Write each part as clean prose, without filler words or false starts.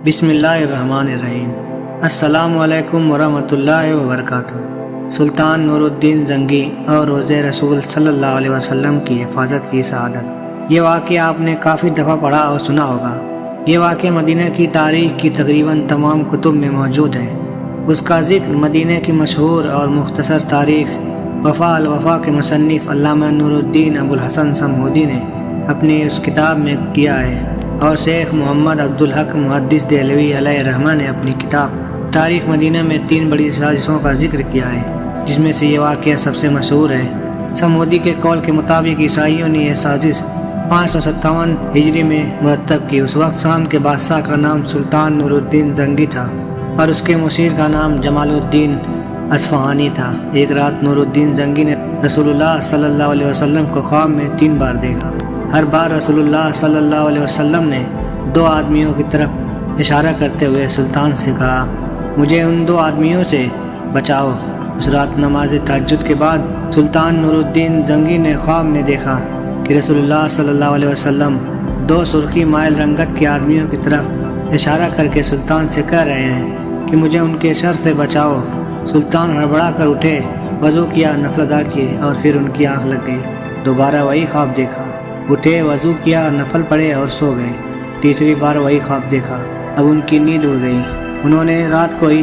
بسم اللہ الرحمن الرحیم۔ السلام علیکم ورحمۃ اللہ وبرکاتہ۔ سلطان نور الدین زنگی اور روضہ رسول صلی اللہ علیہ وسلم کی حفاظت کی سعادت۔ یہ واقعہ آپ نے کافی دفعہ پڑھا اور سنا ہوگا۔ یہ واقعہ مدینہ کی تاریخ کی تقریباً تمام کتب میں موجود ہے۔ اس کا ذکر مدینہ کی مشہور اور مختصر تاریخ وفا الوفا کے مصنف علامہ نور الدین ابو الحسن صمودی نے اپنی اس کتاب میں کیا ہے، اور شیخ محمد عبدالحق محدث دہلوی علیہ رحمہ نے اپنی کتاب تاریخ مدینہ میں 3 بڑی سازشوں کا ذکر کیا ہے، جس میں سے یہ واقعہ سب سے مشہور ہے۔ صمودی کے قول کے مطابق عیسائیوں نے یہ سازش 557 ہجری میں مرتب کی۔ اس وقت شام کے بادشاہ کا نام سلطان نور الدین زنگی تھا اور اس کے مشیر کا نام جمال الدین اصفہانی تھا۔ ایک رات نور الدین زنگی نے رسول اللہ صلی اللہ علیہ وسلم کو خواب میں 3 بار دیکھا۔ ہر بار رسول اللہ صلی اللہ علیہ وسلم نے 2 آدمیوں کی طرف اشارہ کرتے ہوئے سلطان سے کہا، مجھے ان 2 آدمیوں سے بچاؤ۔ اس رات نماز تہجد کے بعد سلطان نور الدین زنگی نے خواب میں دیکھا کہ رسول اللہ صلی اللہ علیہ وسلم 2 سرخی مائل رنگت کے آدمیوں کی طرف اشارہ کر کے سلطان سے کہہ رہے ہیں کہ مجھے ان کے شر سے بچاؤ۔ سلطان ہڑبڑا کر اٹھے، وضو کیا، نفل ادا کیے اور پھر ان کی آنکھ لگ گئی۔ دوبارہ وہی خواب دیکھا، اٹھے، وضو کیا، نفل پڑھے اور سو گئے۔ تیسری بار وہی خواب دیکھا، اب ان کی نیند اڑ گئی۔ انہوں نے رات کو ہی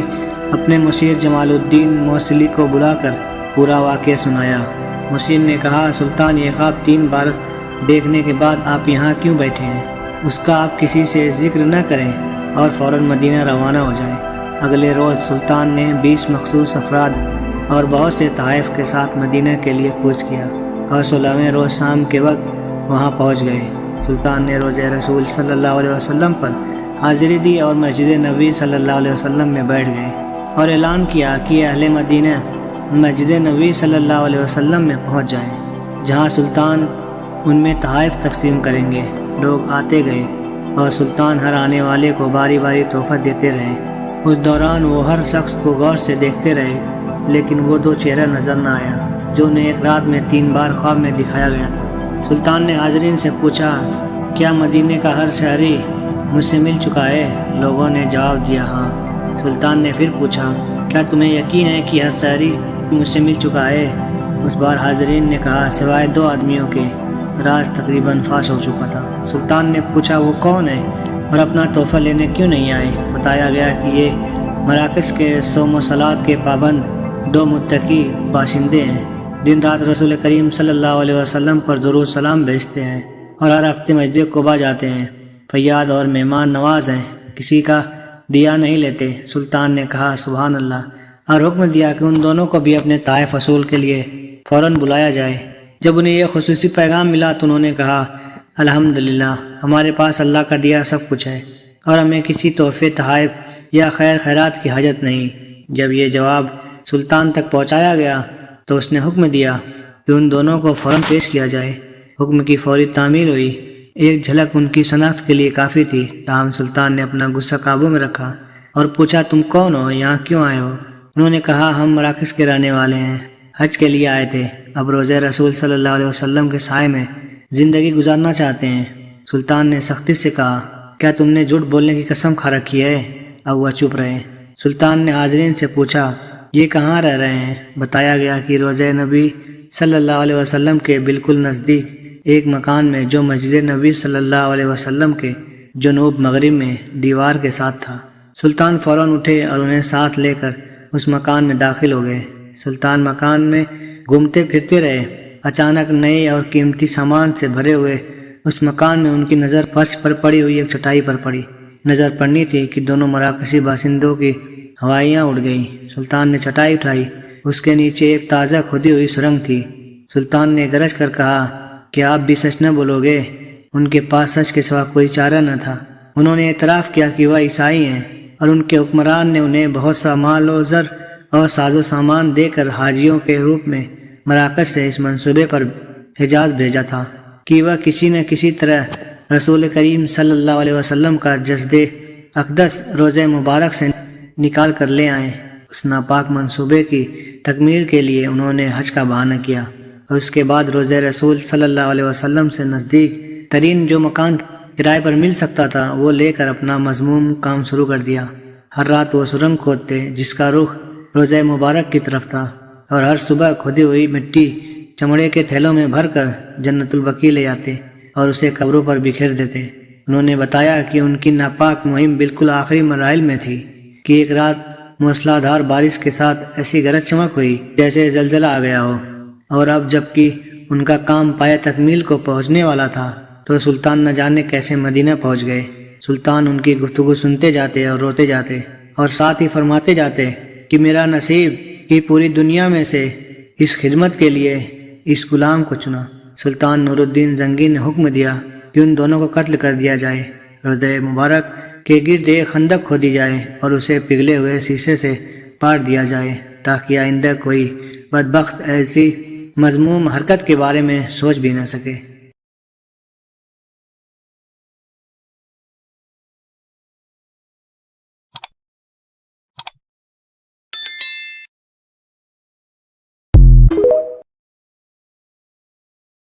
اپنے مشیر جمال الدین موصلی کو بلا کر پورا واقعہ سنایا۔ مشیر نے کہا، سلطان، یہ خواب 3 بار دیکھنے کے بعد آپ یہاں کیوں بیٹھے ہیں؟ اس کا آپ کسی سے ذکر نہ کریں اور فوراً مدینہ روانہ ہو جائیں۔ اگلے روز سلطان نے 20 مخصوص افراد اور بہت سے تحائف کے ساتھ مدینہ کے لیے کوچ کیا اور 16ویں روز شام کے وقت وہاں پہنچ گئے۔ سلطان نے روضہ رسول صلی اللہ علیہ وسلم پر حاضری دی اور مسجد نبوی صلی اللہ علیہ وسلم میں بیٹھ گئے اور اعلان کیا کہ اہل مدینہ مسجد نبوی صلی اللہ علیہ وسلم میں پہنچ جائیں، جہاں سلطان ان میں تحائف تقسیم کریں گے۔ لوگ آتے گئے اور سلطان ہر آنے والے کو باری باری تحفہ دیتے رہے۔ اس دوران وہ ہر شخص کو غور سے دیکھتے رہے، لیکن وہ 2 چہرہ نظر نہ آیا جو انہیں ایک رات میں 3 بار خواب میں دکھایا گیا تھا۔ سلطان نے حاضرین سے پوچھا، کیا مدینے کا ہر شہری مجھ سے مل چکا ہے؟ لوگوں نے جواب دیا، ہاں۔ سلطان نے پھر پوچھا، کیا تمہیں یقین ہے کہ ہر شہری مجھ سے مل چکا ہے؟ اس بار حاضرین نے کہا، سوائے 2 آدمیوں کے۔ راز تقریباً فاش ہو چکا تھا۔ سلطان نے پوچھا، وہ کون ہے اور اپنا تحفہ لینے کیوں نہیں آئے؟ بتایا گیا کہ یہ مراکش کے صوم و صلات کے پابند 2 متقی باشندے ہیں۔ دن رات رسول کریم صلی اللہ علیہ وسلم پر درود سلام بھیجتے ہیں اور ہر ہفتے مسجد قباء جاتے ہیں۔ فیاض اور مہمان نواز ہیں، کسی کا دیا نہیں لیتے۔ سلطان نے کہا، سبحان اللہ، اور حکم دیا کہ ان دونوں کو بھی اپنے تحائف وصول کے لیے فوراً بلایا جائے۔ جب انہیں یہ خصوصی پیغام ملا تو انہوں نے کہا، الحمدللہ، ہمارے پاس اللہ کا دیا سب کچھ ہے اور ہمیں کسی تحفے، تحائف یا خیر خیرات کی حاجت نہیں۔ جب یہ جواب سلطان تک پہنچایا گیا تو اس نے حکم دیا کہ ان دونوں کو فوراً پیش کیا جائے۔ حکم کی فوری تعمیل ہوئی۔ ایک جھلک ان کی شناخت کے لیے کافی تھی، تاہم سلطان نے اپنا غصہ قابو میں رکھا اور پوچھا، تم کون ہو؟ یہاں کیوں آئے ہو؟ انہوں نے کہا، ہم مراکش کے رہنے والے ہیں، حج کے لیے آئے تھے، اب روضہ رسول صلی اللہ علیہ وسلم کے سائے میں زندگی گزارنا چاہتے ہیں۔ سلطان نے سختی سے کہا، کیا تم نے جھوٹ بولنے کی قسم کھا رکھی ہے؟ اب وہ چپ رہے۔ سلطان نے حاضرین سے پوچھا، یہ کہاں رہ رہے ہیں؟ بتایا گیا کہ روضہ نبی صلی اللہ علیہ وسلم کے بالکل نزدیک ایک مکان میں، جو مسجد نبی صلی اللہ علیہ وسلم کے جنوب مغرب میں دیوار کے ساتھ تھا۔ سلطان فوراً اٹھے اور انہیں ساتھ لے کر اس مکان میں داخل ہو گئے۔ سلطان مکان میں گھومتے پھرتے رہے۔ اچانک نئے اور قیمتی سامان سے بھرے ہوئے اس مکان میں ان کی نظر فرش پر پڑی ہوئی ایک چٹائی پر پڑی۔ نظر پڑنی تھی کہ دونوں مراکشی باشندوں کی ہوائیاں اڑ گئیں۔ سلطان نے چٹائی اٹھائی، اس کے نیچے ایک تازہ کھودی ہوئی سرنگ تھی۔ سلطان نے گرج کر کہا، کیا آپ بھی سچ نہ بولو گے؟ ان کے پاس سچ کے سوا کوئی چارہ نہ تھا۔ انہوں نے اعتراف کیا کہ وہ عیسائی ہیں اور ان کے حکمران نے انہیں بہت سا مال و زر اور ساز و سامان دے کر حاجیوں کے روپ میں مراکش سے اس منصوبے پر حجاز بھیجا تھا کہ وہ کسی نہ کسی طرح رسول کریم صلی اللہ علیہ وسلم کا جسد اقدس روضہ مبارک سے نکال کر لے آئیں۔ اس ناپاک منصوبے کی تکمیل کے لیے انہوں نے حج کا بہانہ کیا اور اس کے بعد روضہ رسول صلی اللہ علیہ وسلم سے نزدیک ترین جو مکان کرائے پر مل سکتا تھا وہ لے کر اپنا مذموم کام شروع کر دیا۔ ہر رات وہ سرنگ کھودتے جس کا رخ روضہ مبارک کی طرف تھا، اور ہر صبح کھودی ہوئی مٹی چمڑے کے تھیلوں میں بھر کر جنت البقیع لے آتے اور اسے قبروں پر بکھیر دیتے۔ انہوں نے بتایا کہ ان کی ناپاک مہم بالکل آخری مراحل میں تھی کہ ایک رات موسلا دھار بارش کے ساتھ ایسی گرج چمک ہوئی جیسے زلزلہ آ گیا ہو، اور اب جبکہ ان کا کام پایہ تکمیل کو پہنچنے والا تھا تو سلطان نہ جانے کیسے مدینہ پہنچ گئے۔ سلطان ان کی گفتگو سنتے جاتے اور روتے جاتے، اور ساتھ ہی فرماتے جاتے کہ میرا نصیب کہ پوری دنیا میں سے اس خدمت کے لیے اس غلام کو چنا۔ سلطان نور الدین زنگی نے حکم دیا کہ ان دونوں کو قتل کر دیا جائے، روضہ مبارک کے گرد ایک خندق کھودی جائے اور اسے پگھلے ہوئے شیشے سے پاٹ دیا جائے تاکہ آئندہ کوئی بدبخت ایسی مذموم حرکت کے بارے میں سوچ بھی نہ سکے۔